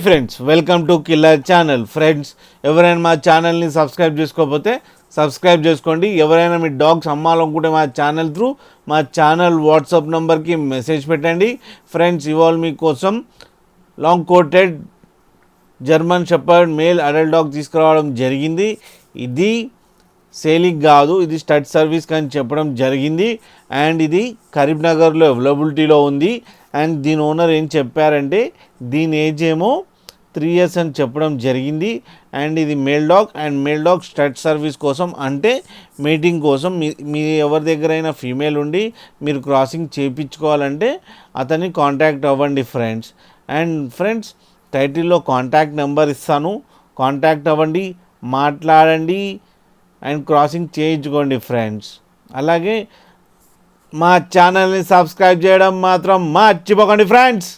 Friends, welcome to killer channel. Friends, ఎవరైనా మా ఛానల్ని సబ్స్క్రైబ్ చేసుకోకపోతే సబ్స్క్రైబ్ చేసుకోండి. ఎవరైనా మీ డాగ్స్ అమ్మాలనుకుంటే మా ఛానల్ త్రూ మా ఛానల్ వాట్సాప్ నెంబర్కి మెసేజ్ పెట్టండి. ఫ్రెండ్స్, ఇవాళ మీకోసం long coated German shepherd male adult dog తీసుకురావడం జరిగింది. ఇది సేలింగ్ కాదు, ఇది స్టడ్ సర్వీస్ అని చెప్పడం జరిగింది. అండ్ ఇది కరీంనగర్లో అవైలబిలిటీలో ఉంది. అండ్ దీని ఓనర్ ఏం చెప్పారంటే దీని ఏజ్ ఏమో 3 years అని చెప్పడం జరిగింది. అండ్ ఇది male dog and male dog stud service కోసం, అంటే మీటింగ్ కోసం. మీ ఎవరి దగ్గరైనా ఫీమేల్ ఉండి మీరు క్రాసింగ్ చేయించుకోవాలంటే అతన్ని కాంటాక్ట్ అవ్వండి ఫ్రెండ్స్. అండ్ ఫ్రెండ్స్, టైటిల్లో కాంటాక్ట్ నెంబర్ ఇస్తాను, కాంటాక్ట్ అవ్వండి, మాట్లాడండి అండ్ క్రాసింగ్ చేయించుకోండి ఫ్రెండ్స్. అలాగే మా ఛానల్ని సబ్స్క్రైబ్ చేయడం మాత్రం మర్చిపోకండి ఫ్రెండ్స్.